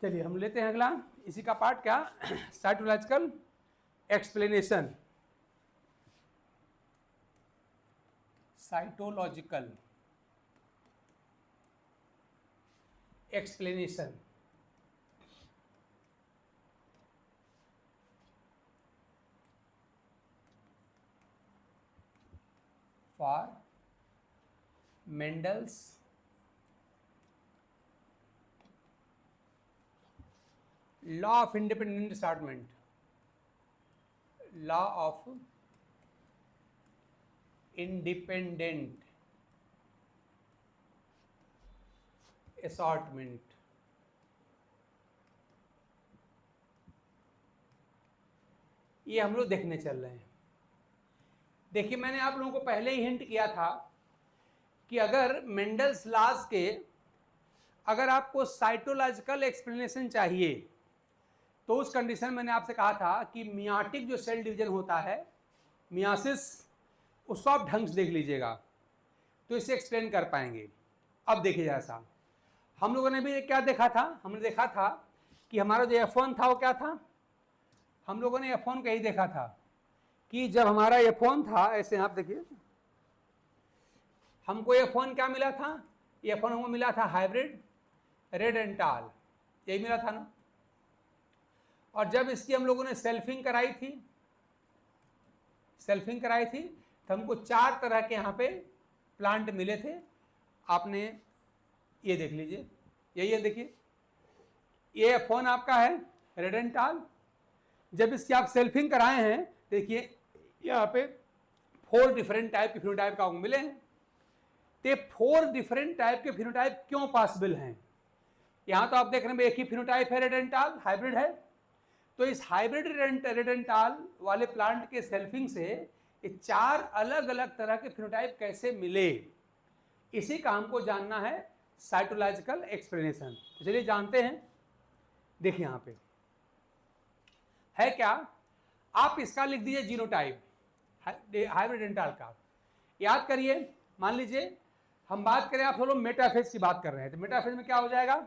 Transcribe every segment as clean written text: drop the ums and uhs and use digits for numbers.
चलिए हम लेते हैं अगला, इसी का पार्ट क्या, cytological explanation. Cytological explanation. For Mendel's law of independent assortment, law of independent assortment. ये हम लोग देखने चल रहे हैं। देखिए मैंने आप लोगों को पहले ही हिंट किया था कि अगर मेंडल्स लॉज के अगर आपको साइटोलॉजिकल एक्सप्लेनेशन चाहिए तो उस कंडीशन में मैंने आपसे कहा था कि मियाटिक जो सेल डिवीजन होता है, मियासिस, उसको आप ढंग से देख लीजिएगा तो इसे एक्सप्लेन कर पाएंगे। अब देखिए जैसा हम लोगों ने भी क्या देखा था, हमने देखा था कि हमारा जो F1 था वो क्या था, हम लोगों ने F1 का ही देखा था कि जब हमारा F1 था, ऐसे आप देखिए हमको F1 क्या मिला था, F1 हमको मिला था हाइब्रिड रेड एंड टाल, यही मिला था ना। और जब इसकी हम लोगों ने सेल्फिंग कराई थी, सेल्फिंग कराई थी तो हमको 4 तरह के यहाँ पे प्लांट मिले थे। आपने ये देख लीजिए, यही है, देखिए ये F1 आपका है रेड एंड टाल। जब इसकी आप सेल्फिंग कराए हैं, देखिए यहाँ पे 4 डिफरेंट टाइप के फिनोटाइप का मिले हैं। तो 4 डिफरेंट टाइप के फिनोटाइप क्यों पॉसिबल हैं? यहाँ तो आप देख रहे हैं एक ही फिनोटाइप है, रेड एंड टाल, हाइब्रिड है। तो इस हाइब्रिड रेड एंड टाल वाले प्लांट के सेल्फिंग से ये 4 अलग अलग तरह के फिनोटाइप कैसे मिले, इसी का हमको जानना है साइटोलॉजिकल एक्सप्लेनेशन। तो चलिए जानते हैं। देखिए यहाँ पे है क्या, आप इसका लिख दीजिए जीनोटाइप हाइब्रिड एंड टाल का। याद करिए, मान लीजिए हम बात करें, आप लोग मेटाफेज की बात कर रहे हैं, तो मेटाफेज में क्या हो जाएगा,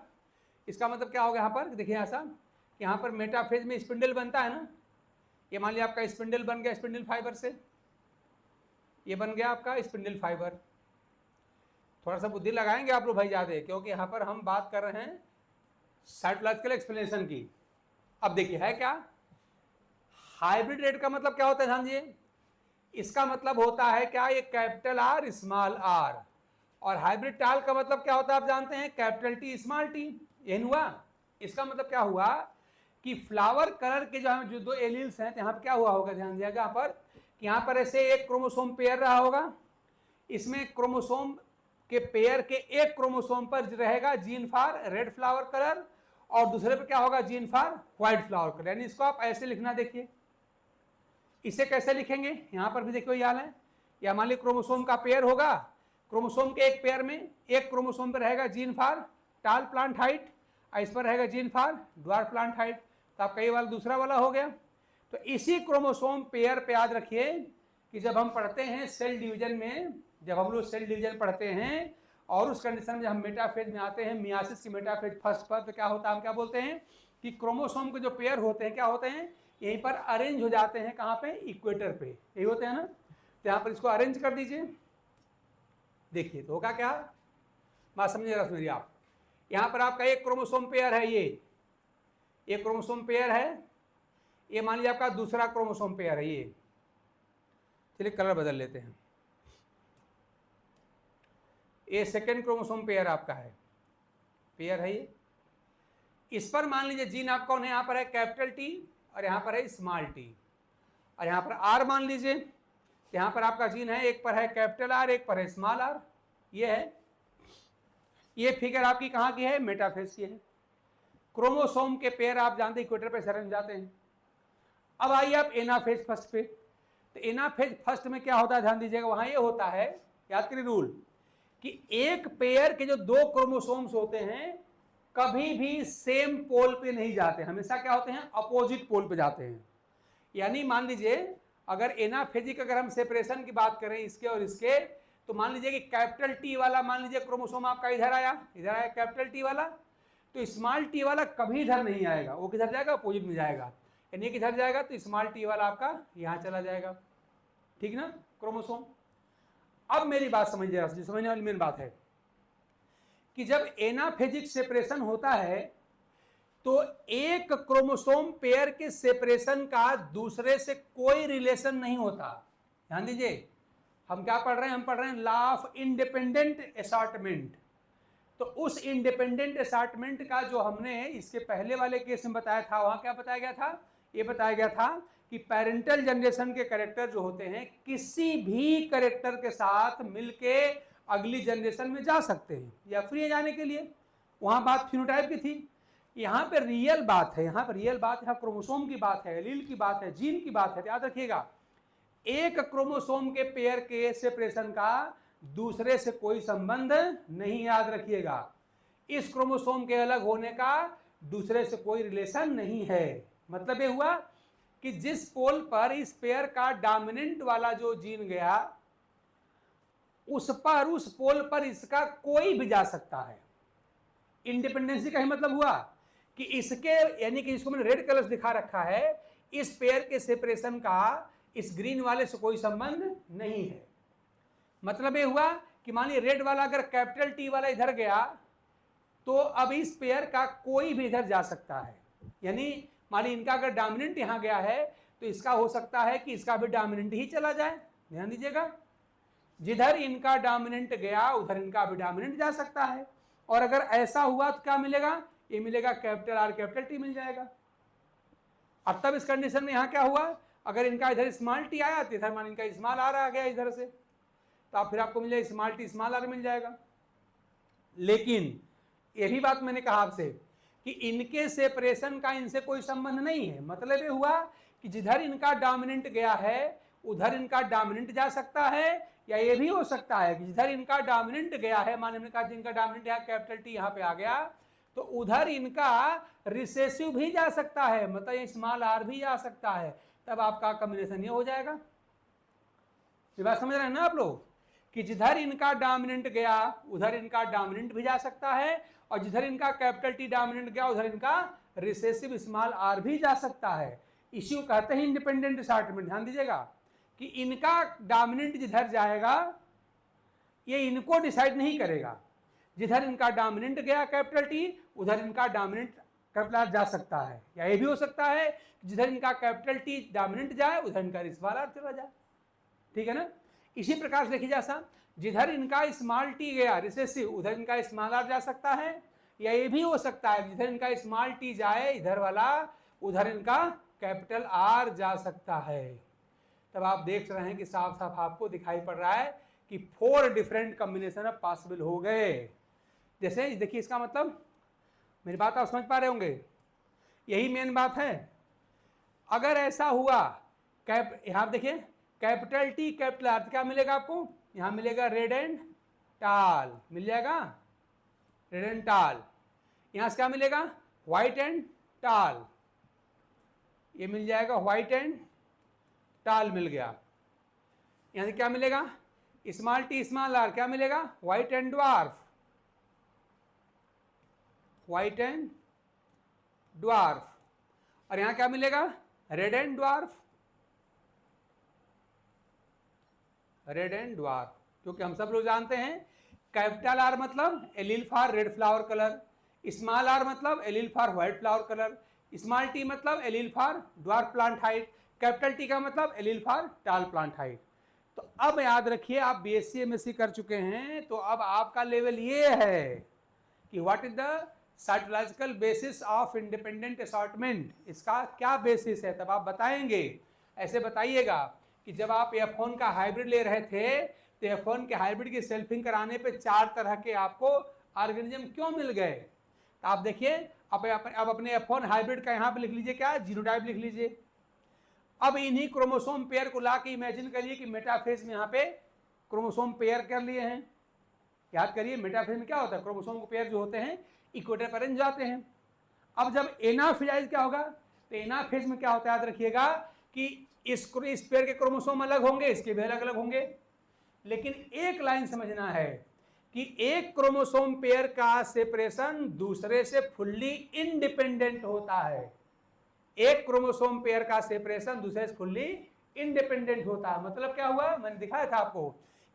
इसका मतलब क्या होगा यहाँ पर, देखिए ऐसा कि यहाँ पर मेटाफेज में स्पिंडल बनता है ना। ये मान लिया आपका स्पिंडल बन गया स्पिंडल फाइबर से, ये बन गया आपका स्पिंडल फाइबर। थोड़ा सा बुद्धि लगाएंगे आप लोग भाई ज़्यादा, क्योंकि यहाँ पर हम बात कर रहे हैं साइटोलॉजिकल एक्सप्लेनेशन की। अब देखिए है क्या, हाइब्रिड रेड का मतलब क्या होता है, ध्यान दिए, इसका मतलब होता है क्या, ये कैपिटल आर स्मॉल आर। और हाइब्रिड टाल का मतलब क्या होता है आप जानते हैं, कैपिटल टी स्मॉल टी। यही हुआ, इसका मतलब क्या हुआ कि फ्लावर कलर के जो 2 एलील्स हैं, तो यहाँ पर क्या हुआ होगा, ध्यान दिया यहाँ पर कि यहाँ पर ऐसे एक क्रोमोसोम पेयर रहा होगा, इसमें क्रोमोसोम के पेयर के एक क्रोमोसोम पर रहेगा gene for red flower colour और दूसरे पर क्या होगा, gene for white flower colour. यानी इसको आप ऐसे लिखना, देखिए इसे कैसे लिखेंगे, यहां पर भी देखिए याद है, या मान लीजिए क्रोमोसोम का पेयर होगा, क्रोमोसोम के एक पेयर में एक क्रोमोसोम पर रहेगा gene for tall plant height और इस पर रहेगा gene for dwarf plant height. तो आपका ये वाला दूसरा वाला हो गया। तो इसी क्रोमोसोम पेयर पे याद रखिए कि जब हम पढ़ते हैं सेल डिवीजन में, जब हम लोग सेल डिवीजन पढ़ते हैं और उस कंडीशन में जब हम मेटाफेज में आते हैं, मियासिस की मेटाफेज फर्स्ट पर, तो क्या होता है, हम क्या बोलते हैं कि क्रोमोसोम के जो पेयर होते हैं क्या होते हैं, यहीं पर अरेंज हो जाते हैं, कहाँ पे, इक्वेटर पे, यही होते हैं ना। तो यहाँ पर इसको अरेंज कर दीजिए, देखिए तो होगा क्या, बात समझिएगा मेरी आप। यहाँ पर आपका एक क्रोमोसोम पेयर है, ये क्रोमोसोम पेयर है, ये मान लीजिए आपका दूसरा क्रोमोसोम पेयर है, ये चलिए कलर बदल लेते हैं, ये सेकेंड क्रोमोसोम पेयर आपका है, पेयर है ये। इस पर मान लीजिए जीन आपका कौन है, यहाँ पर है कैपिटल टी और यहाँ पर है स्मॉल टी, और यहाँ पर आर मान लीजिए, यहाँ पर आपका जीन है, एक पर है कैपिटल आर, एक पर है स्मॉल आर। ये है, ये फिगर आपकी कहाँ की है, मेटाफेज की है। क्रोमोसोम के पेयर आप जानते इक्वेटर पे सरंज जाते हैं। अब आइए आप एनाफेज फर्स्ट पे, तो एनाफेज फर्स्ट में क्या होता है, ध्यान दीजिएगा, वहां ये होता है, याद करिए रूल, कि एक पेयर के जो 2 क्रोमोसोम्स होते हैं कभी भी सेम पोल पे नहीं जाते, हमेशा क्या होते हैं, अपोजिट पोल पे जाते हैं। यानी मान लीजिए अगर एनाफेजिक अगर हम सेपरेशन की बात करें इसके और इसके, तो मान लीजिए कि कैपिटल टी वाला मान लीजिए क्रोमोसोम आपका इधर आया कैपिटल टी वाला, तो स्मॉल टी वाला कभी इधर नहीं आएगा, वो किधर जाएगा, अपोजिट में जाएगा, यानी किधर जाएगा, तो स्मॉल टी वाला आपका यहाँ चला जाएगा, ठीक ना, क्रोमोसोम। अब मेरी बात समझिए, समझने वाली मेन बात है कि जब एनाफेजिक सेपरेशन होता है तो एक क्रोमोसोम पेयर के सेपरेशन का दूसरे से कोई रिलेशन नहीं होता। ध्यान दीजिए, हम क्या पढ़ रहे हैं, हम पढ़ रहे हैं लॉ ऑफ इंडिपेंडेंट असॉर्टमेंट। तो उस इंडिपेंडेंट असॉर्टमेंट का जो हमने इसके पहले वाले केस में बताया था, वहां क्या बताया गया था, ये बताया गया था कि पेरेंटल जनरेशन के कैरेक्टर जो होते हैं किसी भी कैरेक्टर के साथ मिलके अगली जनरेशन में जा सकते हैं या फ्री है जाने के लिए। वहां बात फिनोटाइप की थी, यहाँ पे रियल बात है, यहाँ पर रियल बात, यहाँ क्रोमोसोम की बात है, एलील की बात है, जीन की बात है। याद रखिएगा, एक क्रोमोसोम के पेयर के सेपरेशन का दूसरे से कोई संबंध नहीं, याद रखिएगा। इस क्रोमोसोम के अलग होने का दूसरे से कोई रिलेशन नहीं है। मतलब ये हुआ कि जिस पोल पर इस पेयर का डोमिनेंट वाला जो जीन गया, उस पोल पर इसका कोई भी जा सकता है। इंडिपेंडेंसी का ही मतलब हुआ कि इसके, यानी कि इसको मैंने रेड कलर से दिखा रखा है, इस पेयर के सेपरेशन का इस ग्रीन वाले से कोई संबंध नहीं है। मतलब ये हुआ कि मान लीजिए रेड वाला अगर कैपिटल टी वाला इधर गया तो अब इस पेयर का कोई भी इधर जा सकता है। यानी मान लीजिए इनका अगर डोमिनेंट यहां गया है तो इसका हो सकता है कि इसका भी डोमिनेंट ही चला जाए। ध्यान दीजिएगा, जिधर इनका डोमिनेंट गया उधर इनका भी डोमिनेंट जा सकता है। और अगर ऐसा हुआ तो क्या मिलेगा, ये मिलेगा कैपिटल आर कैपिटल टी मिल जाएगा। अब तब इस कंडीशन में यहाँ क्या हुआ, अगर इनका इधर स्मॉल टी आया तो इधर मान इनका स्मॉल आर आ गया इधर से, तो आप फिर आपको मिल जाएगा स्मॉल टी स्मॉल आर मिल जाएगा। लेकिन ये भी बात मैंने कहा आपसे कि इनके सेपरेशन का इनसे कोई संबंध नहीं है। मतलब ये हुआ कि जिधर इनका डोमिनेंट गया है उधर इनका डोमिनेंट जा सकता है, या ये भी हो सकता है कि जिधर इनका डोमिनेंट गया है, मान हमने कहा जिनका डोमिनेंट यहाँ कैपिटल टी यहाँ पे आ गया, तो उधर इनका रिसेसिव भी जा सकता है, मतलब ये स्मॉल आर भी आ सकता है। तब आपका कॉम्बिनेशन ये हो जाएगा। ये बात समझ रहे हैं ना आप लोग, कि जिधर इनका डोमिनेंट गया उधर इनका डोमिनेंट भी जा सकता है, और जिधर इनका कैपिटल टी डोमिनेंट गया उधर इनका रिसेसिव स्मॉल आर भी जा सकता है। इसी को कहते हैं इंडिपेंडेंट असॉर्टमेंट। ध्यान दीजिएगा कि इनका डोमिनेंट जिधर जाएगा ये इनको डिसाइड नहीं करेगा। जिधर इनका डोमिनेंट गया कैपिटल टी उधर इनका डोमिनेंट कैपिटल आर जा सकता है, या ये भी हो सकता है जिधर इनका कैपिटल टी डोमिनेंट जाए उधर इनका स्मॉल आर चला जाए। ठीक है ना। इसी प्रकार से देखिए जैसा जिधर इनका स्मॉल टी गया रिसेसिव उधर इनका स्मॉल आर जा सकता है, या ये भी हो सकता है जिधर इनका स्मॉल टी जाए इधर वाला उधर इनका कैपिटल आर जा सकता है। तब आप देख रहे हैं कि साफ साफ आपको दिखाई पड़ रहा है कि 4 डिफरेंट कॉम्बिनेशन अब पॉसिबल हो गए। जैसे देखिए इसका मतलब, मेरी बात आप समझ पा रहे होंगे, यही मेन बात है। अगर ऐसा हुआ यहाँ देखिए कैपिटल टी कैपिटल आर, क्या मिलेगा आपको, यहाँ मिलेगा रेड एंड टाल मिल जाएगा, रेड एंड टाल। यहाँ से क्या मिलेगा, व्हाइट एंड टाल, ये मिल जाएगा व्हाइट एंड टाल मिल गया। यहाँ से क्या मिलेगा, स्मॉल टी स्मॉल आर, क्या मिलेगा, white and dwarf, white and dwarf. और यहाँ क्या मिलेगा, red and dwarf, red and dwarf. क्योंकि हम सब लोग जानते हैं कैपिटल आर मतलब allele for red flower colour, small R मतलब allele for white flower colour, small T मतलब allele for dwarf plant height, capital T का मतलब allele for tall plant height. तो अब याद रखिए आप बीएससी एमएससी कर चुके हैं, तो अब आपका लेवल ये है कि what is the cytological basis of independent assortment, इसका क्या बेसिस है तब आप बताएंगे। ऐसे बताइएगा कि जब आप F1 का हाइब्रिड ले रहे थे तो F1 के हाइब्रिड की सेल्फिंग कराने पे 4 तरह के आपको ऑर्गेनिज्म क्यों मिल गए। तो आप देखिए अब अपने F1 हाइब्रिड का यहाँ पे लिख लीजिए, क्या जीनोटाइप लिख लीजिए। अब इन्हीं क्रोमोसोम पेयर को ला के इमेजिन करिए कि मेटाफेज में यहाँ पे क्रोमोसोम पेयर कर लिए हैं। याद करिए मेटाफेज में क्या होता है, क्रोमोसोम पेयर जो होते हैं इक्वेटर पर जाते हैं। अब जब एनाफेज क्या होगा, तो एनाफेज में क्या होता है, याद रखिएगा कि इस पेयर के क्रोमोसोम अलग होंगे, इसके भी अलग अलग होंगे। लेकिन एक लाइन समझना है कि एक क्रोमोसोम पेयर का सेपरेशन दूसरे से फुल्ली इंडिपेंडेंट होता है। एक क्रोमोसोम पेयर का सेपरेशन दूसरे से फुल्ली इंडिपेंडेंट होता है। मतलब क्या हुआ, मैंने दिखाया था आपको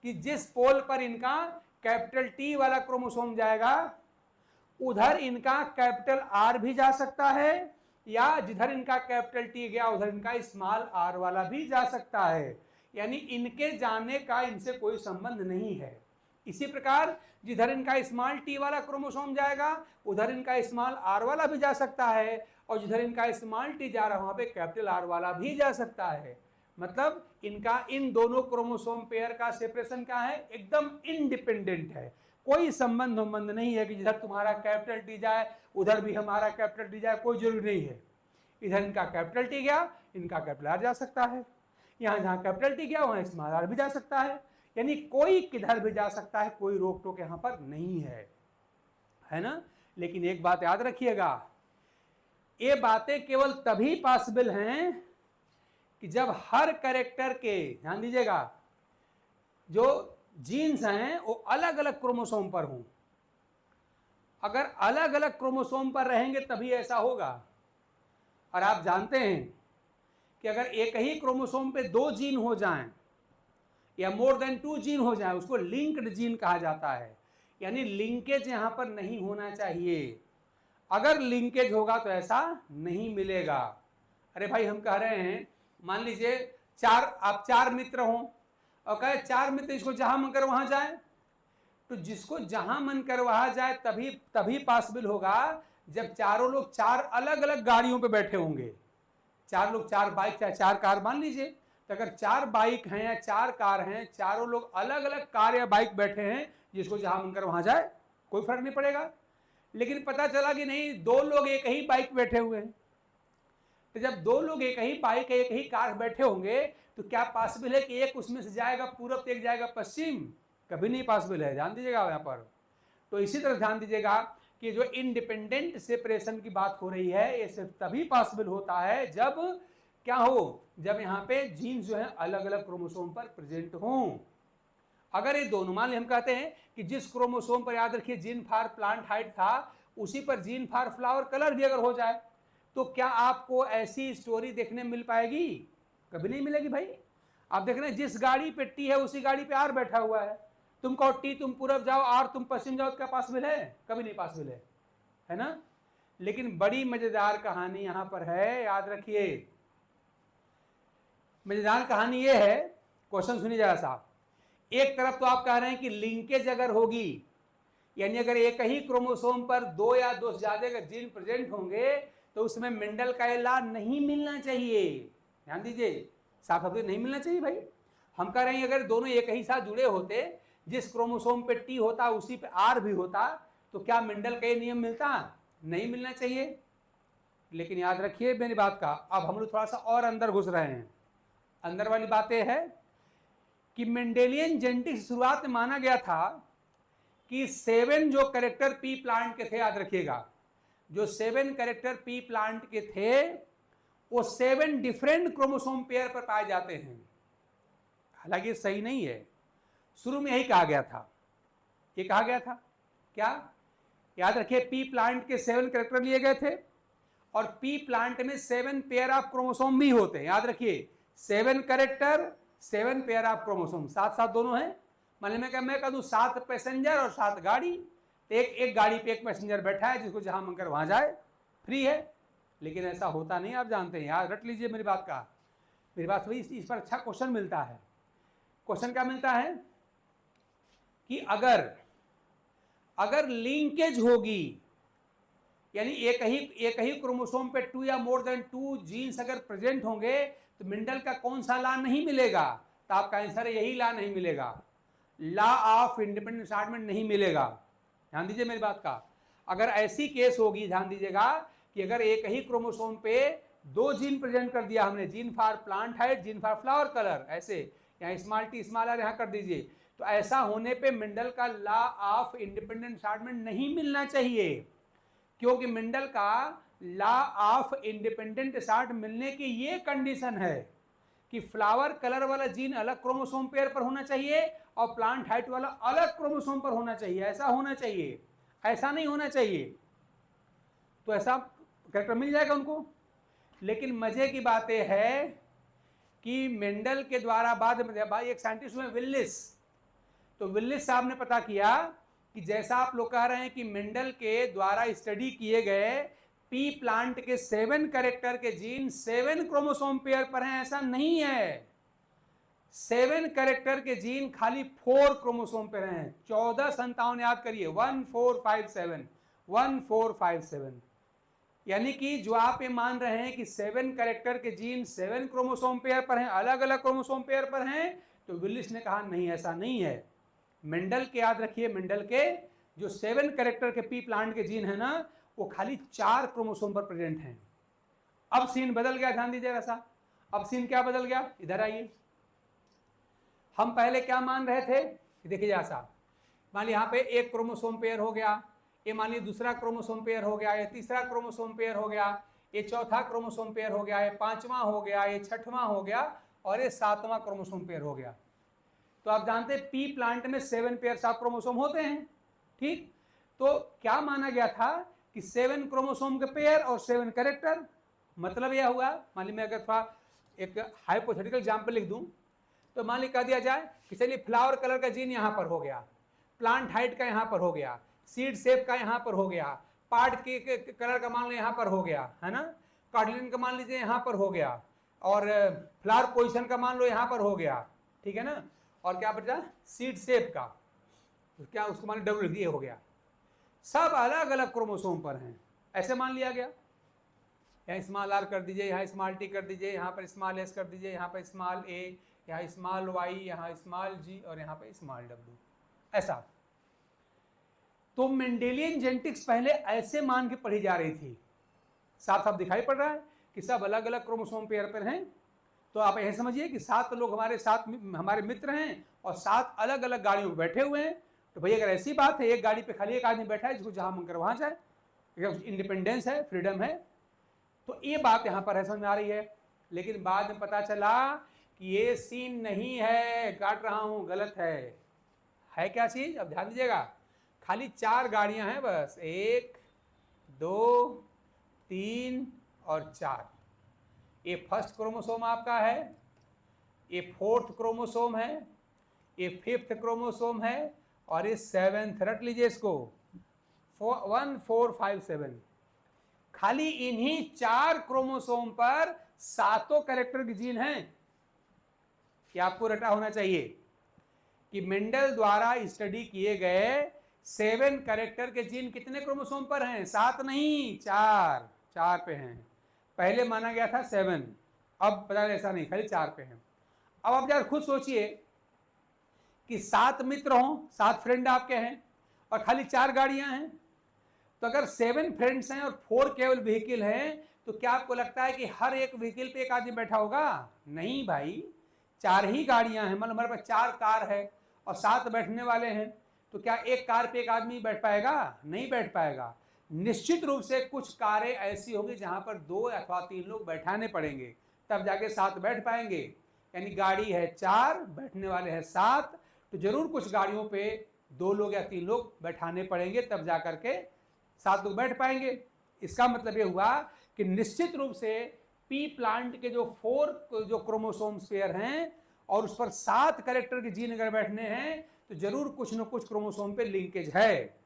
कि जिस पोल पर इनका कैपिटल टी वाला क्रोमोसोम जाएगा उधर इनका कैपिटल आर भी जा सकता है, या जिधर इनका कैपिटल टी गया उधर इनका स्मॉल आर वाला भी जा सकता है। यानी इनके जाने का इनसे कोई संबंध नहीं है। इसी प्रकार जिधर इनका स्मॉल टी वाला क्रोमोसोम जाएगा उधर इनका स्मॉल आर वाला भी जा सकता है, और जिधर इनका स्मॉल टी जा रहा है वहां पे कैपिटल आर वाला भी जा सकता है। मतलब इनका इन दोनों क्रोमोसोम पेयर का सेपरेशन क्या है, एकदम इंडिपेंडेंट है। कोई संबंध नहीं है कि जिधर तुम्हारा कैपिटल टी जाए उधर भी हमारा कैपिटल टी जाए, कोई जरूरी नहीं है। इधर इनका कैपिटल टी गया इनका कैपिटल आर जा सकता है, यहाँ जहाँ कैपिटल टी गया वहाँ स्मॉल आर भी जा सकता है। यानी कोई किधर भी जा सकता है, कोई रोक टोक यहाँ पर नहीं है ना। लेकिन एक बात याद रखिएगा, ये बातें केवल तभी पॉसिबल हैं कि जब हर कैरेक्टर के, ध्यान दीजिएगा, जो जीन्स हैं वो अलग अलग क्रोमोसोम पर हों। अगर अलग अलग क्रोमोसोम पर रहेंगे तभी ऐसा होगा। और आप जानते हैं कि अगर एक ही क्रोमोसोम पे दो जीन हो जाएं या मोर देन 2 जीन हो जाए उसको लिंक्ड जीन कहा जाता है। यानी लिंकेज यहां पर नहीं होना चाहिए। अगर लिंकेज होगा तो ऐसा नहीं मिलेगा। अरे भाई हम कह रहे हैं, मान लीजिए आप चार मित्र हो और कहे 4 मित्र इसको जहां मन कर वहां जाए, तो जिसको जहां मन कर वहां जाए तभी पॉसिबल होगा जब चारों लोग 4 अलग अलग गाड़ियों पे बैठे होंगे। 4 लोग 4 बाइक या 4 कार मान लीजिए, तो अगर 4 बाइक हैं या 4 कार हैं, चारों लोग अलग अलग कार या बाइक बैठे हैं, जिसको जहां मन कर वहां जाए कोई फर्क नहीं पड़ेगा। लेकिन पता चला कि नहीं, 2 लोग एक ही बाइक बैठे हुए हैं, तो जब 2 लोग एक ही बाइक एक ही कार बैठे होंगे तो क्या पॉसिबल है कि एक उसमें से जाएगा पूरब तो एक जाएगा पश्चिम? कभी नहीं पॉसिबल है, ध्यान दीजिएगा यहाँ पर। तो इसी तरह ध्यान दीजिएगा कि जो इंडिपेंडेंट सेपरेशन की बात हो रही है ये सिर्फ तभी पॉसिबल होता है जब क्या हो, जब यहाँ पे जीन्स जो है अलग अलग क्रोमोसोम पर प्रेजेंट हों। अगर ये दोनों, मान ली हम कहते हैं कि जिस क्रोमोसोम पर, याद रखिए, जीन फॉर प्लांट हाइट था उसी पर जीन फॉर फ्लावर कलर भी अगर हो जाए तो क्या आपको ऐसी स्टोरी देखने मिल पाएगी? कभी नहीं मिलेगी भाई। आप देख रहे हैं जिस गाड़ी पे टी है उसी गाड़ी पे आर बैठा हुआ है, तुम कहो टी तुम पूरब जाओ आर तुम पश्चिम जाओ, तो क्या पॉसिबल है? कभी नहीं पॉसिबल है ना। लेकिन बड़ी मजेदार कहानी यहां पर है, याद रखिए। मजेदार कहानी ये है, क्वेश्चन सुनिए जरा सा। एक तरफ तो आप कह रहे हैं कि लिंकेज अगर होगी, यानी अगर एक ही क्रोमोसोम पर 2 या 2 से ज्यादा अगर जीन प्रेजेंट होंगे तो उसमें मेंडल का लॉ नहीं मिलना चाहिए। ध्यान दीजिए, साफ साफ नहीं मिलना चाहिए भाई। हम कह रहे हैं अगर दोनों एक ही साथ जुड़े होते, जिस क्रोमोसोम पे टी होता उसी पे आर भी होता, तो क्या मेंडल का नियम मिलता? नहीं मिलना चाहिए। लेकिन याद रखिए मेरी बात का, अब हम लोग थोड़ा सा और अंदर घुस रहे हैं। अंदर वाली बात यह है कि मेंडेलियन जेनेटिक्स शुरुआत में माना गया था कि 7 जो कैरेक्टर पी प्लांट के थे, याद रखिएगा, जो 7 कैरेक्टर पी प्लांट के थे वो 7 डिफरेंट क्रोमोसोम पेयर पर पाए जाते हैं। हालांकि सही नहीं है, शुरू में यही कहा गया था। ये कहा गया था क्या? याद रखिए, पी प्लांट के 7 कैरेक्टर लिए गए थे और पी प्लांट में 7 पेयर ऑफ क्रोमोसोम भी होते हैं। याद रखिए, 7 कैरेक्टर 7 पेयर ऑफ क्रोमोसोम, साथ साथ दोनों हैं। मान लीजिए मैं कह दूं 7 पैसेंजर और 7 गाड़ी, तो एक गाड़ी पे एक पैसेंजर बैठा है, जिसको जहां मन कर वहां जाए, फ्री है। लेकिन ऐसा होता नहीं, आप जानते हैं। याद रख लीजिए मेरी बात का, मेरी बात हुई। इस पर अच्छा क्वेश्चन मिलता है। क्वेश्चन क्या मिलता है कि अगर लिंकेज होगी, यानी एक ही क्रोमोसोम पे 2 या मोर देन 2 जीन्स अगर प्रेजेंट होंगे तो मेंडल का कौन सा लॉ नहीं मिलेगा? तो आपका आंसर है यही लॉ नहीं मिलेगा, लॉ ऑफ इंडिपेंडेंट असार्टमेंट नहीं मिलेगा। ध्यान दीजिए मेरी बात का। अगर ऐसी केस होगी, ध्यान दीजिएगा, कि अगर एक ही क्रोमोसोम पे 2 जीन प्रेजेंट कर दिया हमने, gene for plant height, gene for flower colour, ऐसे, यहाँ स्मॉल टी स्मॉल आर यहाँ कर दीजिए, तो ऐसा होने पे मेंडल का लॉ ऑफ इंडिपेंडेंट असार्टमेंट नहीं मिलना चाहिए। क्योंकि मेंडल का लॉ ऑफ इंडिपेंडेंट असार्ट मिलने की ये कंडीशन है कि फ्लावर कलर वाला जीन अलग क्रोमोसोम पेयर पर होना चाहिए और प्लांट हाइट वाला अलग क्रोमोसोम पर होना चाहिए, ऐसा होना चाहिए, ऐसा नहीं होना चाहिए। तो ऐसा कैरेक्टर मिल जाएगा उनको। लेकिन मजे की बात यह है कि मेंडल के द्वारा बाद में भाई एक साइंटिस्ट हुए विल्लिस, तो विल्लिस साहब ने पता किया कि जैसा आप लोग कह रहे हैं कि मेंडल के द्वारा स्टडी किए गए पी प्लांट के 7 कैरेक्टर के जीन 7 क्रोमोसोम पेयर पर हैं, ऐसा नहीं है। 7 कैरेक्टर के जीन खाली 4 क्रोमोसोम पर हैं। 14 संतान याद करिए, 1457 1457। यानी कि जो आप ये मान रहे हैं कि 7 कैरेक्टर के जीन 7 क्रोमोसोम पेयर पर हैं, अलग अलग क्रोमोसोम पेयर पर हैं, तो विलिस ने कहा नहीं, ऐसा नहीं है। मेंडल के याद रखिए, मेंडल के जो 7 कैरेक्टर के पी प्लांट के जीन है ना, वो खाली 4 क्रोमोसोम पर प्रेजेंट हैं। अब सीन बदल गया, ध्यान दीजिएगा सा। अब सीन क्या बदल गया, इधर आइए। हम पहले क्या मान रहे थे, देखिए ऐसा, मान लीजिए यहाँ पे एक क्रोमोसोम पेयर हो गया, ये मान लीजिए दूसरा क्रोमोसोम पेयर हो गया, ये तीसरा क्रोमोसोम पेयर हो गया, ये चौथा क्रोमोसोम पेयर हो गया, ये 5वां हो गया, ये 6वां हो गया, और ये 7वां क्रोमोसोम पेयर हो गया। तो आप जानते हैं पी प्लांट में 7 पेयर ऑफ क्रोमोसोम होते हैं, ठीक। तो क्या माना गया था कि 7 क्रोमोसोम के पेयर और 7 कैरेक्टर। मतलब यह हुआ, मान लीजिए मैं अगर थोड़ा एक हाइपोथेटिकल एग्जाम्पल लिख दूं, तो मान लीजिए कह दिया जाए कि चलिए फ्लावर कलर का जीन यहाँ पर हो गया, प्लांट हाइट का यहाँ पर हो गया, सीड शेप का यहाँ पर हो गया, पार्ट के कलर का मान लो यहाँ पर हो गया, है ना, कार्डिलिन का मान लीजिए यहाँ पर हो गया, और फ्लावर पोजीशन का मान लो यहाँ पर हो गया, ठीक है ना, और क्या बचा सीड शेप का, क्या उसको मान लो डब्ल्यू हो गया। सब अलग अलग क्रोमोसोम पर हैं, ऐसे मान लिया गया। यहाँ स्मॉल आर कर दीजिए, यहाँ स्मॉल टी कर दीजिए, यहाँ पर स्मॉल एस कर दीजिए, यहाँ पर स्मॉल ए, यहाँ स्मॉल वाई, यहाँ स्मॉल जी, और यहाँ पर स्मॉल डब्ल्यू, ऐसा। तो मेंडेलियन जेनेटिक्स पहले ऐसे मान के पढ़ी जा रही थी। साफ साफ दिखाई पड़ रहा है कि सब अलग अलग क्रोमोसोम पेयर पर हैं। तो आप यह समझिए कि 7 लोग हमारे साथ हमारे मित्र हैं और 7 अलग अलग गाड़ियों में बैठे हुए हैं। तो भैया अगर ऐसी बात है, एक गाड़ी पे खाली एक आदमी बैठा है, जिसको जहां मन कर वहां जाए, इंडिपेंडेंस है, फ्रीडम है, तो ये बात यहाँ पर समझ में आ रही है। लेकिन बाद में पता चला कि ये सीन नहीं है, काट रहा हूं, गलत है क्या चीज, अब ध्यान दीजिएगा। खाली 4 गाड़ियां हैं बस, 1 2 3 और 4। ये फर्स्ट क्रोमोसोम आपका है, ये 4th क्रोमोसोम है, ये 5th क्रोमोसोम है, और ये 7th, रट लीजिए इसको, 1457। खाली इन्हीं 4 क्रोमोसोम पर 7 कैरेक्टर के जीन हैं। क्या आपको रटा होना चाहिए कि मेंडल द्वारा स्टडी किए गए 7 कैरेक्टर के जीन कितने क्रोमोसोम पर हैं, 7 नहीं, 4 पे हैं। पहले माना गया था 7, अब पता नहीं, ऐसा नहीं, खाली 4 पे हैं। अब आप जरा खुद सोचिए कि 7 मित्र हों, 7 फ्रेंड आपके हैं, और खाली 4 गाड़ियां हैं। तो अगर 7 फ्रेंड्स हैं और 4 केवल व्हीकल हैं, तो क्या आपको लगता है कि हर एक व्हीकल पे एक आदमी बैठा होगा? नहीं भाई, 4 ही गाड़ियां हैं, मतलब हमारे पास 4 कार है और 7 बैठने वाले हैं, तो क्या एक कार पे एक आदमी बैठ पाएगा? नहीं बैठ पाएगा। निश्चित रूप से कुछ कारें ऐसी होंगी जहां पर 2 अथवा 3 लोग बैठाने पड़ेंगे, तब जाके 7 बैठ पाएंगे। यानी गाड़ी है 4, बैठने वाले हैं 7, तो जरूर कुछ गाड़ियों पे 2 लोग या 3 लोग बैठाने पड़ेंगे, तब जा करके 7 लोग बैठ पाएंगे। इसका मतलब ये हुआ कि निश्चित रूप से पी प्लांट के जो 4 जो क्रोमोसोम्स पेयर हैं और उस पर 7 कैरेक्टर के जीन अगर बैठने हैं, तो जरूर कुछ न कुछ क्रोमोसोम पे लिंकेज है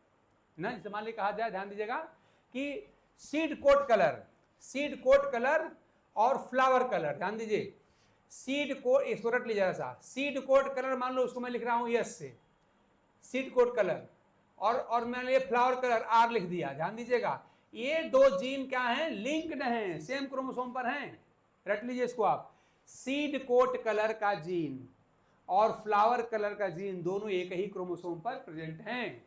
ना। जैसे मान लीजिए कहा जाए, ध्यान दीजिएगा कि सीड कोट कलर और फ्लावर कलर, ध्यान दीजिए, सीड कोट, इसको रट लीजिए ऐसा, सीड कोट कलर मान लो उसको मैं लिख रहा हूं यस से, सीड कोट कलर, और मैंने ये फ्लावर कलर आर लिख दिया। ध्यान दीजिएगा, ये 2 जीन क्या हैं, लिंक्ड हैं, सेम क्रोमोसोम पर हैं। रट लीजिए इसको आप, सीड कोट कलर का जीन और फ्लावर कलर का जीन दोनों एक ही क्रोमोसोम पर प्रेजेंट हैं।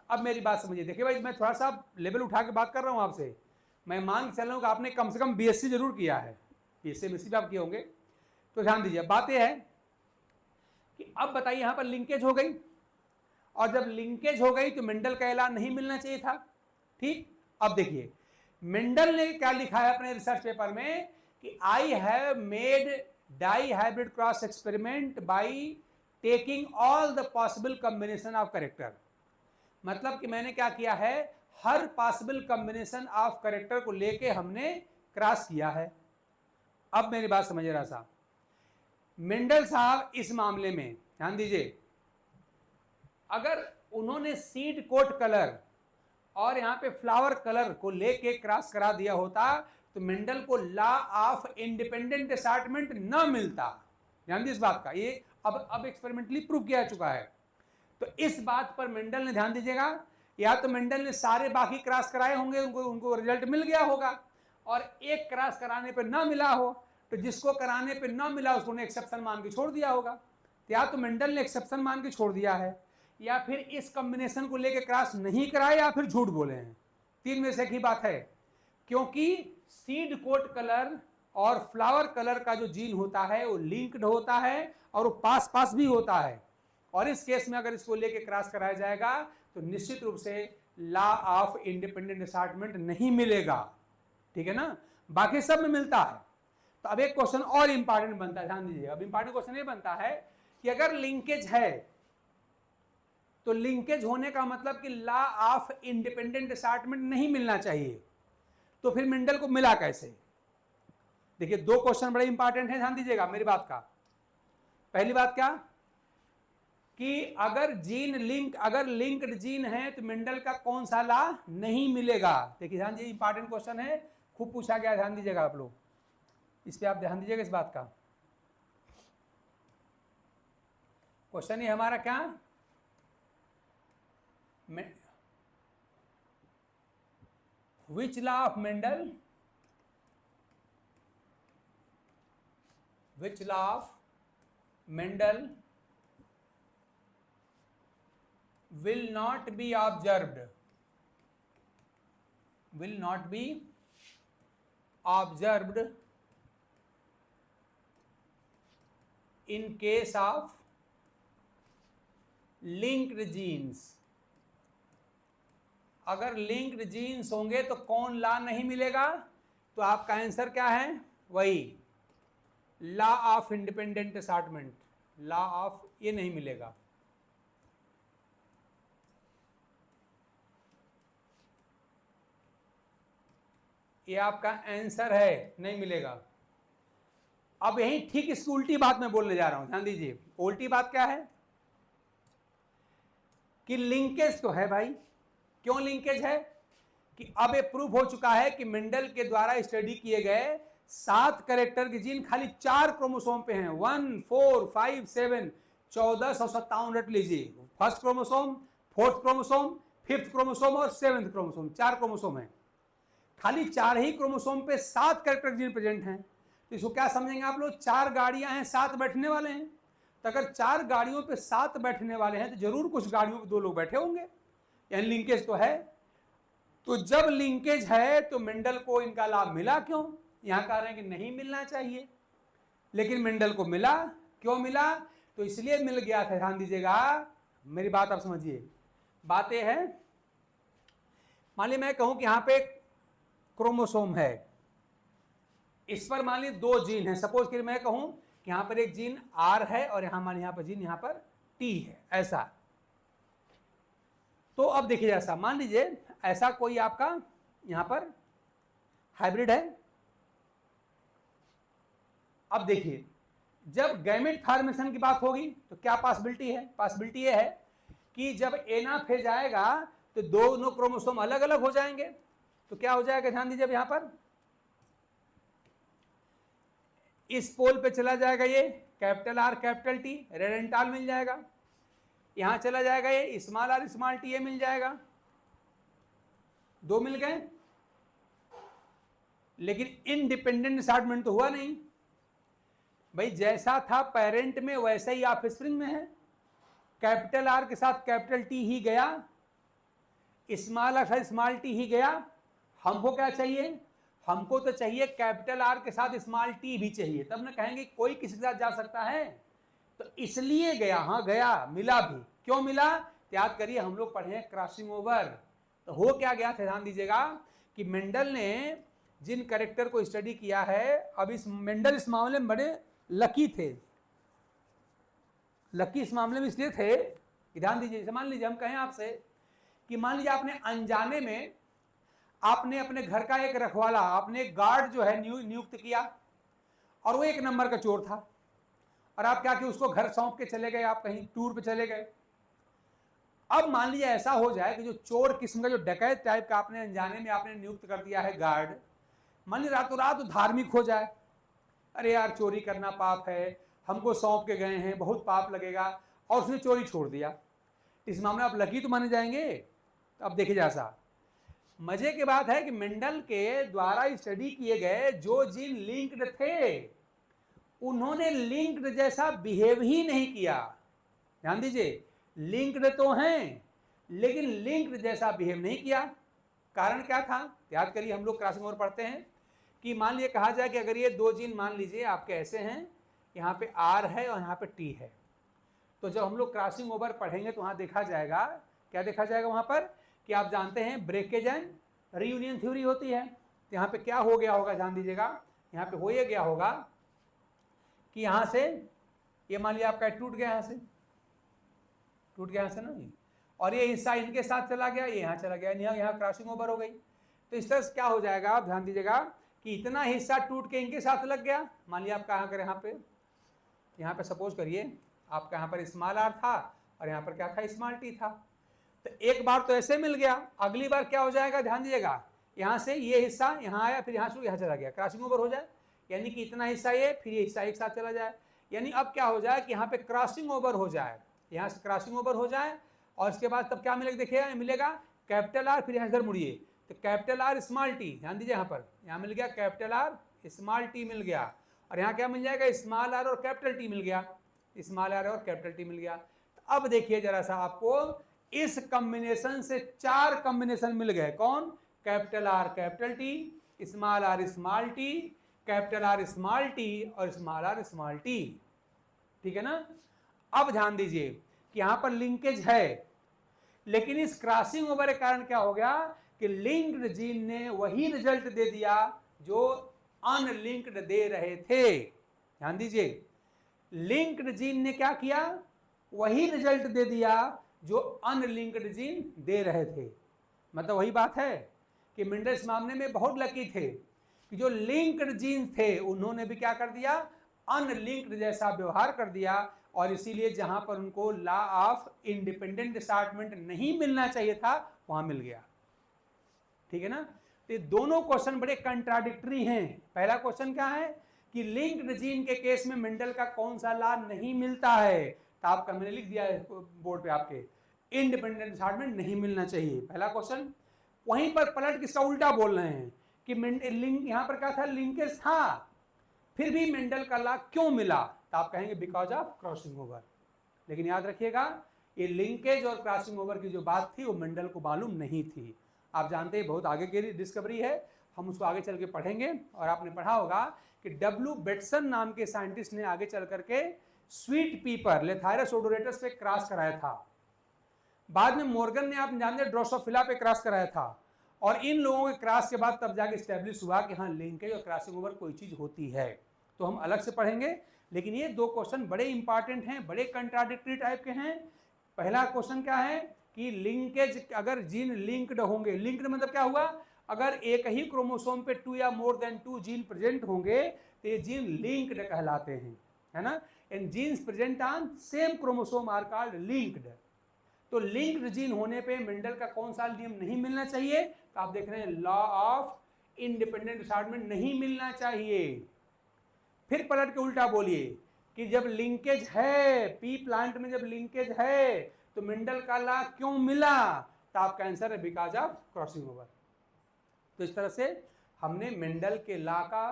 अब मेरी बात समझिए, देखिए भाई, मैं थोड़ा सा लेवल उठा के बात कर रहा हूं आपसे। मैं मान के चल रहा हूं कि आपने कम से कम बीएससी जरूर किया है, बीएससी एमएससी भी आप किए होंगे। तो ध्यान दीजिए, बात यह है कि अब बताइए यहां पर लिंकेज हो गई, और जब लिंकेज हो गई तो मेंडल का ऐलान नहीं मिलना चाहिए था, ठीक। अब देखिए मेंडल ने क्या लिखा है अपने रिसर्च पेपर में कि I have made dihybrid cross experiment by taking all the possible combination of character. मतलब कि मैंने क्या किया है, हर पॉसिबल कॉम्बिनेशन ऑफ करेक्टर को लेके हमने क्रॉस किया है। अब मेरी बात समझ रहा साहब, मेंडल साहब इस मामले में ध्यान दीजिए, अगर उन्होंने सीड कोट कलर और यहाँ पे फ्लावर कलर को लेके क्रॉस करा दिया होता तो मेंडल को लॉ ऑफ इंडिपेंडेंट असॉर्टमेंट न मिलता। ध्यान दीजिए इस बात का, ये अब एक्सपेरिमेंटली प्रूव किया चुका है। तो इस बात पर मेंडल ने, ध्यान दीजिएगा, या तो मेंडल ने सारे बाकी क्रॉस कराए होंगे, उनको रिजल्ट मिल गया होगा, और एक क्रॉस कराने पे ना मिला हो तो जिसको कराने पे ना मिला उसको एक्सेप्शन मान के छोड़ दिया होगा। तो या तो मेंडल ने एक्सेप्शन मान के छोड़ दिया है, या फिर इस कॉम्बिनेशन को लेकर क्रॉस नहीं कराए, या फिर झूठ बोले हैं। तीन में से एक ही बात है, क्योंकि सीड कोट कलर और फ्लावर कलर का जो जीन होता है वो लिंक्ड होता है और वो पास पास भी होता है, और इस केस में अगर इसको लेके क्रॉस कराया जाएगा तो निश्चित रूप से लॉ ऑफ इंडिपेंडेंट असॉर्टमेंट नहीं मिलेगा। ठीक है ना, बाकी सब में मिलता है। तो अब एक क्वेश्चन और इंपॉर्टेंट बनता है, ध्यान दीजिएगा। अब इंपॉर्टेंट क्वेश्चन ये बनता है कि अगर लिंकेज है तो लिंकेज होने का मतलब कि लॉ ऑफ इंडिपेंडेंट असॉर्टमेंट नहीं मिलना चाहिए, तो फिर मेंडल को मिला कैसे? देखिए, दो क्वेश्चन बड़े इंपॉर्टेंट हैं, ध्यान दीजिएगा मेरी बात का। पहली बात क्या कि अगर लिंक्ड जीन है तो मेंडल का कौन सा लॉ नहीं मिलेगा? देखिए ध्यान दीजिए, इंपॉर्टेंट क्वेश्चन है, खूब पूछा गया, ध्यान दीजिएगा आप लोग, इस पे आप ध्यान दीजिएगा इस बात का। क्वेश्चन ही हमारा क्या, which law of Mendel will not be observed in case of linked genes? अगर लिंक्ड जीन्स होंगे तो कौन लॉ नहीं मिलेगा? तो आपका आंसर क्या है, वही law of independent assortment, law of ये नहीं मिलेगा। ये आपका आंसर है, नहीं मिलेगा। अब यही ठीक इसकी उल्टी बात मैं बोलने जा रहा हूं, ध्यान दीजिए। उल्टी बात क्या है कि लिंकेज तो है भाई। क्यों लिंकेज है? कि अब ये प्रूफ हो चुका है कि मेंडल के द्वारा स्टडी किए गए 7 कैरेक्टर के जीन खाली 4 क्रोमोसोम पे हैं, 1, 4, 5, 7, 1457 रट लीजिए। First chromosome, fourth chromosome, fifth chromosome और 7th क्रोमोसोम, 4 क्रोमोसोम है। खाली 4 ही क्रोमोसोम पे 7 कैरेक्टर जीन प्रेजेंट हैं। तो इसको क्या समझेंगे आप लोग? 4 गाड़ियां हैं, 7 बैठने वाले हैं। तो अगर 4 गाड़ियों पे 7 बैठने वाले हैं तो जरूर कुछ गाड़ियों पे 2 लोग बैठे होंगे, यानी लिंकेज तो है। तो जब लिंकेज है तो मेंडल को इनका लाभ मिला क्यों? यहां कह रहे हैं कि नहीं मिलना चाहिए, लेकिन मेंडल को मिला। क्यों मिला? तो इसलिए मिल गया था, ध्यान दीजिएगा मेरी बात आप समझिए। बात यह है, मान ली मैं कहूं कि यहां पे क्रोमोसोम है, इस पर मान ली 2 जीन है। सपोज कि मैं कहूं कि यहां पर एक जीन आर है और यहां पर जीन यहां पर टी है, ऐसा। तो अब देखिए, ऐसा मान लीजिए ऐसा कोई आपका यहां पर हाइब्रिड है। अब देखिए, जब गैमेट फॉर्मेशन की बात होगी तो क्या पॉसिबिलिटी है? पॉसिबिलिटी ये है कि जब एनाफेज आएगा तो दोनों क्रोमोसोम अलग अलग हो जाएंगे। तो क्या हो जाएगा, ध्यान दीजिए, अब यहां पर इस पोल पे चला जाएगा ये कैपिटल आर कैपिटल टी, रेडेंटाल मिल जाएगा। यहां चला जाएगा ये स्मॉल आर स्मॉल टी, ये मिल जाएगा। 2 मिल गए, लेकिन इनडिपेंडेंट असॉर्टमेंट तो हुआ नहीं भाई। जैसा था पेरेंट में वैसा ही ऑफस्प्रिंग में है। कैपिटल आर के साथ कैपिटल टी ही गया, स्मॉल आर के साथ स्मॉल टी ही गया। हमको क्या चाहिए? हमको तो चाहिए कैपिटल आर के साथ स्मॉल टी भी चाहिए, तब ना कहेंगे कोई किसी के साथ जा सकता है। तो इसलिए गया, हाँ गया, मिला भी। क्यों मिला? याद करिए, हम लोग पढ़े हैं क्रॉसिंग ओवर। तो हो क्या गया था, ध्यान दीजिएगा कि मेंडल ने जिन कैरेक्टर को स्टडी किया है, अब इस मेंडल इस मामले में बड़े लकी थे। लकी इस मामले में इसलिए थे कि ध्यान दीजिए, जैसे मान लीजिए हम कहें आपसे कि मान लीजिए आपने अनजाने में आपने अपने घर का एक रखवाला, आपने एक गार्ड जो है नियुक्त किया, और वो 1 नंबर का चोर था, और आप क्या कि उसको घर सौंप के चले गए, आप कहीं टूर पे चले गए। अब मान लीजिए ऐसा हो जाए कि जो चोर किस्म का, जो डकैत टाइप का आपने अनजाने में आपने नियुक्त कर दिया है गार्ड, मान लीजिए रातों रात धार्मिक हो जाए, अरे यार चोरी करना पाप है, हमको सौंप के गए हैं, बहुत पाप लगेगा, और उसने चोरी छोड़ दिया। इस मामले में आप लकी तो माने जाएंगे। तो अब देखिए जैसा मजे की बात है कि मेंडल के द्वारा स्टडी किए गए जो जीन लिंक्ड थे, उन्होंने लिंक्ड जैसा बिहेव ही नहीं किया। ध्यान दीजिए, लिंक्ड तो हैं लेकिन लिंक्ड जैसा बिहेव नहीं किया। कारण क्या था? याद करिए, हम लोग क्रॉसिंग ओवर पढ़ते हैं कि मान लीजिए कहा जाए कि अगर ये 2 जीन मान लीजिए आपके ऐसे हैं, यहाँ पे R है और यहाँ पे T है, तो जब हम लोग क्रॉसिंग ओवर पढ़ेंगे तो वहाँ देखा जाएगा, क्या देखा जाएगा वहाँ पर, कि आप जानते हैं ब्रेकेज एंड रीयूनियन थ्योरी होती है। तो यहाँ पे क्या हो गया होगा, ध्यान दीजिएगा, यहाँ पे हो ये गया होगा कि यहाँ से ये मान लिया आपका टूट गया, यहाँ से टूट गया, यहाँ से ना, और ये हिस्सा इनके साथ चला गया, ये यहाँ चला गया, यहाँ क्रॉसिंग ओवर हो गई। तो इस तरह से क्या हो जाएगा, आप ध्यान दीजिएगा कि इतना हिस्सा टूट के इनके साथ लग गया। मान लिया आप कहाँ कर, यहाँ पे सपोज करिए आपका यहाँ पर स्मॉल r था और यहाँ पर क्या था, स्मॉल t था। तो एक बार तो ऐसे मिल गया, अगली बार क्या हो जाएगा, ध्यान दीजिएगा, यहाँ से ये हिस्सा यहाँ आया, फिर यहाँ से यहाँ चला गया, क्रॉसिंग ओवर हो जाए, यानी कि इतना हिस्सा ये, फिर ये हिस्सा एक साथ चला जाए। यानी अब क्या हो जाए कि यहाँ पे क्रॉसिंग ओवर हो जाए, यहाँ से क्रॉसिंग ओवर हो जाए, और इसके बाद तब क्या मिलेगा, देखिए मिलेगा कैपिटल R, फिर यहाँ इधर मुड़िए तो कैपिटल R स्मॉल t, ध्यान दीजिए यहाँ पर, यहाँ मिल गया कैपिटल R स्मॉल t मिल गया, और यहाँ क्या मिल जाएगा, स्मॉल r और कैपिटल T मिल गया, स्मॉल r और कैपिटल T मिल गया। तो अब देखिए जरा सा, आपको इस कॉम्बिनेशन से 4 कॉम्बिनेशन मिल गए। कौन? Capital R capital T, small r small t, capital R small t और स्मॉल r स्मॉल t। ठीक है ना? अब ध्यान दीजिए कि यहां पर लिंकेज है, लेकिन इस क्रॉसिंग ओवर के कारण क्या हो गया कि लिंक्ड जीन ने वही रिजल्ट दे दिया जो अनलिंक्ड दे रहे थे। ध्यान दीजिए, लिंक्ड जीन ने क्या किया, वही रिजल्ट दे दिया जो अनलिंक्ड जीन दे रहे थे। मतलब वही बात है कि मेंडल इस मामले में बहुत लकी थे कि जो लिंक्ड जीन थे उन्होंने भी क्या कर दिया, अनलिंक्ड जैसा व्यवहार कर दिया, और इसीलिए जहां पर उनको लॉ ऑफ इंडिपेंडेंट असार्टमेंट नहीं मिलना चाहिए था वहां मिल गया। ठीक है ना? तो ये दोनों क्वेश्चन बड़े कंट्राडिक्टरी हैं। पहला क्वेश्चन क्या है कि लिंक्ड जीन के केस में मेंडल का कौन सा लॉ नहीं मिलता है, तो आपका मैंने लिख दिया है बोर्ड पे आपके, इंडिपेंडेंट असार्टमेंट नहीं मिलना चाहिए, पहला क्वेश्चन। वहीं पर पलट किसका उल्टा बोल रहे हैं कि लिंक, यहाँ पर क्या था, लिंकेज था, फिर भी मेंडल का लॉ क्यों मिला, तो आप कहेंगे बिकॉज ऑफ क्रॉसिंग ओवर। लेकिन याद रखिएगा, ये लिंकेज और क्रॉसिंग ओवर की जो बात थी वो मेंडल को मालूम नहीं थी। आप जानते हैं बहुत आगे की डिस्कवरी है, हम उसको आगे चल के पढ़ेंगे। और आपने पढ़ा होगा कि डब्ल्यू बेटसन नाम के साइंटिस्ट ने आगे चल करके स्वीट पीपर लेथायरस ओडोरेटस पे क्रॉस कराया था। बाद में मॉर्गन ने, आप जानते हैं, ड्रोसोफिला पे क्रॉस कराया था, और इन लोगों के क्रॉस के बाद तब जाके स्टैब्लिश हुआ कि हाँ लिंकेज और क्रॉसिंग ओवर कोई चीज होती है। तो हम अलग से पढ़ेंगे, लेकिन ये 2 क्वेश्चन बड़े इंपॉर्टेंट हैं, बड़े कंट्राडिक्टरी टाइप के हैं। पहला क्वेश्चन क्या है कि लिंकेज, अगर जीन लिंक्ड होंगे, लिंक्ड मतलब क्या हुआ, अगर एक ही क्रोमोसोम पे 2 या मोर देन 2 जीन प्रेजेंट होंगे तो ये जीन लिंक्ड कहलाते हैं, है ना। And genes present on same chromosome are called linked. तो लिंक्ड जीन होने पे मेंडल का कौन सा नियम नहीं मिलना चाहिए, तो आप देख रहे हैं लॉ ऑफ इंडिपेंडेंट असार्टमेंट नहीं मिलना चाहिए। फिर पलट के उल्टा बोलिए कि जब लिंकेज है, पी प्लांट में जब लिंकेज है तो मेंडल का लॉ क्यों मिला, तो आपका आंसर है बिकॉज ऑफ क्रॉसिंग ओवर। तो इस तरह से हमने मेंडल के लॉ का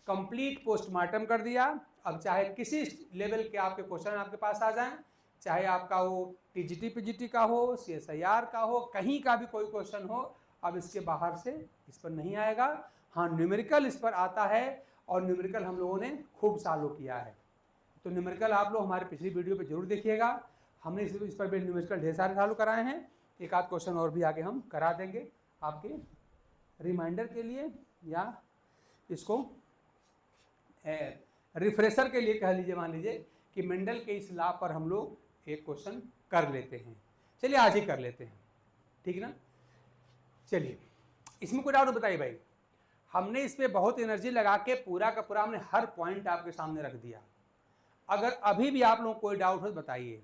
कंप्लीट पोस्टमार्टम कर दिया। अब चाहे किसी लेवल के आपके क्वेश्चन आपके पास आ जाएं, चाहे आपका वो टीजीटी पीजीटी का हो, सीएसआईआर का हो, कहीं का भी कोई क्वेश्चन हो, अब इसके बाहर से इस पर नहीं आएगा। हाँ, न्यूमेरिकल इस पर आता है, और न्यूमेरिकल हम लोगों ने खूब सालों किया है। तो न्यूमेरिकल आप लोग हमारे पिछली वीडियो पे जरूर देखिएगा, हमने इस पर भी न्यूमेरिकल ढेर सारे चालू कराए हैं। एक आध क्वेश्चन और भी आगे हम करा देंगे आपके रिमाइंडर के लिए, या इसको रिफ्रेशर के लिए कह लीजिए। मान लीजिए कि मेंडल के इस लॉ पर हम लोग एक क्वेश्चन कर लेते हैं। चलिए आज ही कर लेते हैं, ठीक है ना। चलिए, इसमें कोई डाउट बताइए भाई। हमने इस पे बहुत एनर्जी लगा के पूरा का पूरा हमने हर पॉइंट आपके सामने रख दिया। अगर अभी भी आप लोगों को कोई डाउट हो तो बताइए।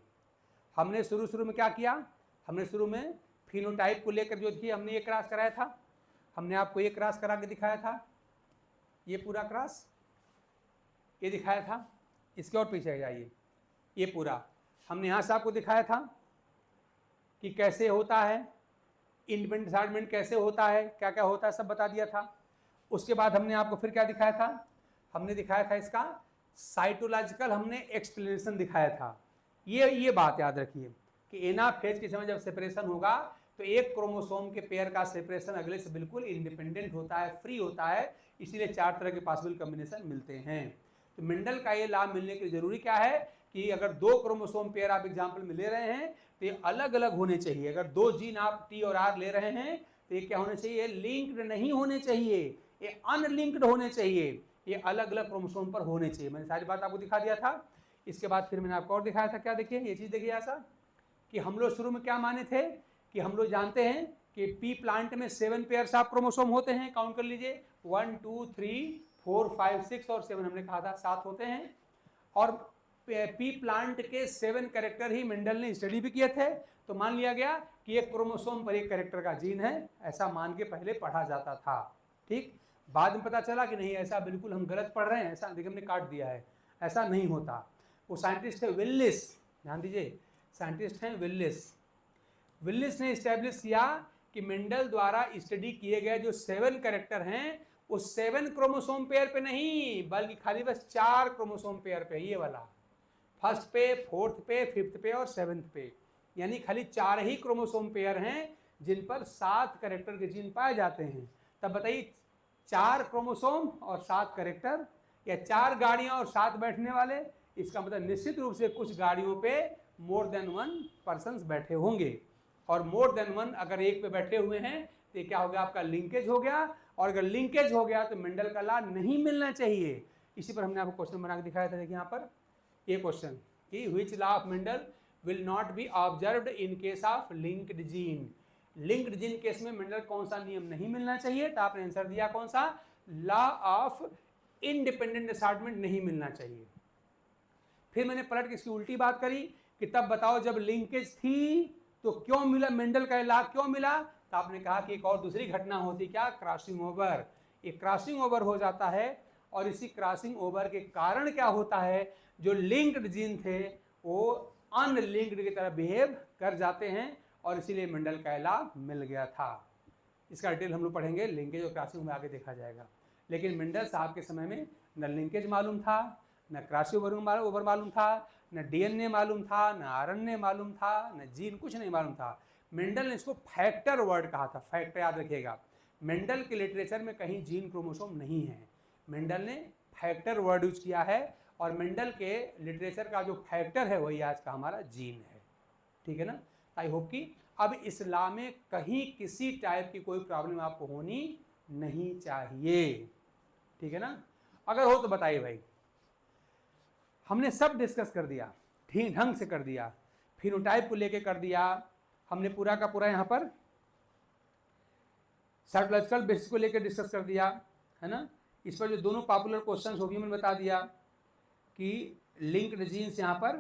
हमने शुरू में क्या किया, हमने शुरू में फिनोटाइप को लेकर जो थी हमने ये क्रॉस कराया था, हमने आपको ये क्रॉस करा के दिखाया था, ये पूरा क्रॉस ये दिखाया था। इसके और पीछे जाइए, ये पूरा हमने यहाँ से आपको दिखाया था कि कैसे होता है इंडिपेंडेंट असाइनमेंट, कैसे होता है, क्या क्या होता है, सब बता दिया था। उसके बाद हमने आपको फिर क्या दिखाया था, हमने दिखाया था इसका साइटोलॉजिकल हमने एक्सप्लेनेशन दिखाया था। ये बात याद रखिए कि एनाफेज के समय जब सेपरेशन होगा तो एक क्रोमोसोम के पेयर का सेपरेशन अगले से बिल्कुल इंडिपेंडेंट होता है, फ्री होता है, इसीलिए 4 तरह के पॉसिबल कॉम्बिनेशन मिलते हैं। तो मेंडल का ये लाभ मिलने की जरूरी क्या है कि अगर 2 क्रोमोसोम पेयर आप एग्जाम्पल में ले रहे हैं तो ये अलग अलग होने चाहिए। अगर 2 जीन आप टी और आर ले रहे हैं तो ये क्या होने चाहिए, लिंक्ड नहीं होने चाहिए, ये अनलिंक्ड होने चाहिए, ये अलग अलग क्रोमोसोम पर होने चाहिए। मैंने सारी बात आपको दिखा दिया था। इसके बाद फिर मैंने आपको और दिखाया था, क्या देखिए ये चीज़ देखिए ऐसा कि हम लोग शुरू में क्या माने थे कि हम लोग जानते हैं कि पी प्लांट में 7 पेयर्स ऑफ क्रोमोसोम होते हैं। काउंट कर लीजिए 1 2 3 4 5 6 और 7 हमने कहा था 7 होते हैं। और पी प्लांट के 7 कैरेक्टर ही मेंडल ने स्टडी भी किए थे। तो मान लिया गया कि एक क्रोमोसोम पर एक कैरेक्टर का जीन है, ऐसा मान के पहले पढ़ा जाता था। ठीक, बाद में पता चला कि नहीं, ऐसा बिल्कुल हम गलत पढ़ रहे हैं, ऐसा देखिए हमने काट दिया है, ऐसा नहीं होता। वो साइंटिस्ट है विलिस, ध्यान दीजिए, साइंटिस्ट हैं विलिस। विलिस ने इस्टेब्लिश किया कि मेंडल द्वारा स्टडी किए गए जो 7 कैरेक्टर हैं वो 7 क्रोमोसोम पेयर पे नहीं, बल्कि खाली बस 4 क्रोमोसोम पेयर पे, ये वाला फर्स्ट पे, 4th पे, 5th पे और 7th पे, यानी खाली 4 ही क्रोमोसोम पेयर हैं जिन पर 7 कैरेक्टर के जीन पाए जाते हैं। तब बताइए 4 क्रोमोसोम और 7 कैरेक्टर, या 4 गाड़ियां और 7 बैठने वाले, इसका मतलब निश्चित रूप से कुछ गाड़ियों पे मोर देन 1 पर्सन्स बैठे होंगे। और मोर देन 1 अगर एक पे बैठे हुए हैं तो क्या हो गया, आपका लिंकेज हो गया। और अगर लिंकेज हो गया तो मेंडल का लॉ नहीं मिलना चाहिए। इसी पर हमने आपको क्वेश्चन बना के दिखाया था। देखिए यहाँ पर ये क्वेश्चन कि which law of Mendel will not be observed in case of linked gene. Linked gene case में मेंडल कौन सा नियम नहीं मिलना चाहिए, तो आपने आंसर दिया कौन सा, लॉ ऑफ इंडिपेंडेंट असॉर्टमेंट नहीं मिलना चाहिए। फिर मैंने पलट के इसकी उल्टी बात करी कि तब बताओ जब लिंकेज थी तो क्यों मिला, मेंडल का लॉ क्यों मिला। तो आपने कहा कि एक और दूसरी घटना होती, क्या, क्रॉसिंग ओवर। ये क्रॉसिंग ओवर हो जाता है और इसी क्रॉसिंग ओवर के कारण क्या होता है, जो लिंक्ड जीन थे वो अनलिंक्ड की तरह बिहेव कर जाते हैं और इसीलिए मेंडल का लॉ मिल गया था। इसका डिटेल हम लोग पढ़ेंगे, लिंकेज और क्रॉसिंग में आगे देखा जाएगा। लेकिन मेंडल साहब के समय में न लिंकेज मालूम था, न क्रॉसिंग ओवर मालूम था, न डीएनए मालूम था, न आरएनए मालूम था, न जीन, कुछ नहीं मालूम था। मेंडल ने इसको फैक्टर वर्ड कहा था। फैक्टर याद रखिएगा, मेंडल के लिटरेचर में कहीं जीन क्रोमोसोम नहीं है, मेंडल ने फैक्टर वर्ड यूज किया है। और मेंडल के लिटरेचर का जो फैक्टर है वही आज का हमारा जीन है। ठीक है ना। आई होप कि अब इस लॉ में कहीं किसी टाइप की कोई प्रॉब्लम आपको होनी नहीं चाहिए। ठीक है ना। अगर हो तो बताइए भाई। हमने सब डिस्कस कर दिया, ठीक ढंग से कर दिया, फिनोटाइप को लेके कर दिया हमने, पूरा का पूरा यहाँ पर साइकोलॉजिकल बेसिस को लेकर डिस्कस कर दिया है ना। इस पर जो दोनों पॉपुलर क्वेश्चंस होगी मैंने बता दिया कि लिंक्ड जीन्स यहाँ पर